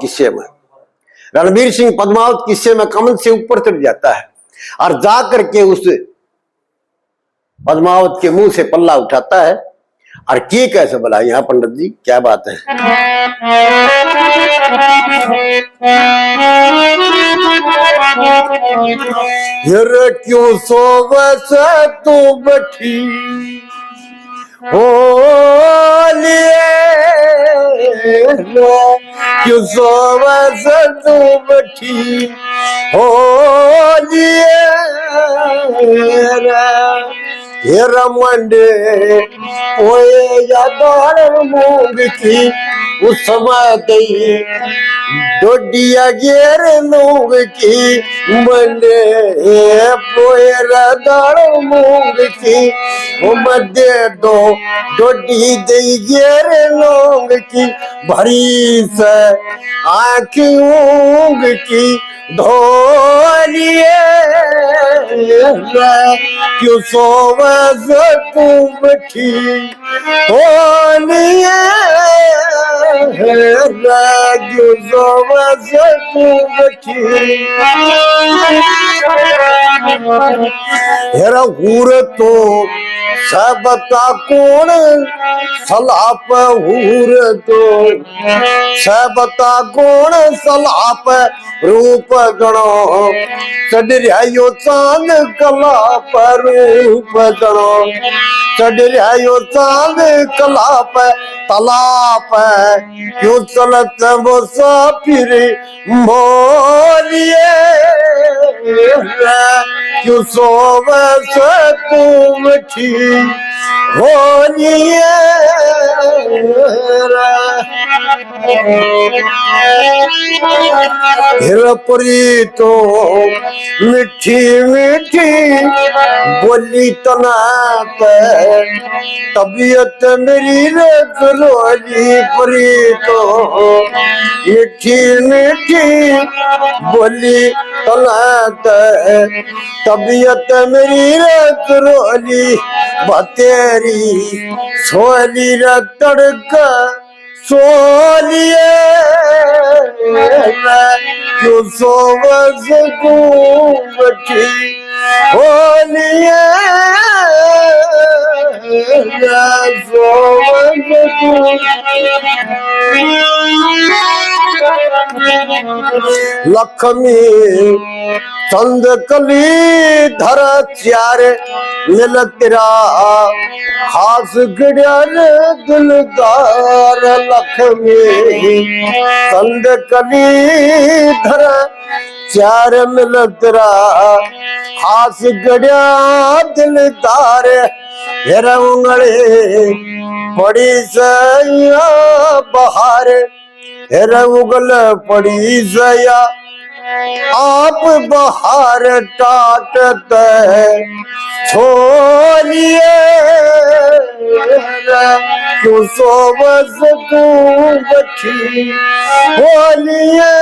किस्से में रणवीर सिंह पद्मावत किस्से में कमल से ऊपर चढ़ जाता है और जा करके उस पद्मावत के मुंह से पल्ला उठाता है और की कैसे बोला। यहाँ पंडित जी क्या बात है। क्यों सोवस तू बैठी हो लिए, क्यों सोवस तू बैठी हो लिए मंडे ओए यादार मूंग की उस समय गई डोडिया गेर लोग की मंडे पोएरा दाड़ मूंग की वो मध्य दो डोडी दई गेर लोग की भरी से आँख ऊँग की धोलिए क्यों सोवस तू बैठी होलिए क्यों सोवस तू बैठी। हेरा हूर तो सबता कौन सलाप हूर तो सबता कौन सलाप रूप गणो चढ़ रहा चांद कला पर रूप गणो चढ़ रहा चांद कला पर तालाब क्यों चलत मुसाफिर मोरिए क्यों सोवस तू बैठी होलिए हिरपुरी तो मिठी मिठी बोली तना तबीयत मेरी रोली परी तो मिठी मिठी बोली तना तबीयत मेरी रोली बतेरी सोली तड़का सोलिए क्यों सोवस तू बैठी होलिए सोवस लक्ष्मी चंद कली धर चार मिल तेरा खास गड़ियार दिलदार लक्ष्मी चंद कली धर चार मिल तेरा खास गड़िया दिलदार हेरा उंगले पड़ी सया बहार हेरा उगल पड़ी सया आप बहार टाटत छोलिए क्यों सोवस तू बैठी होलिए।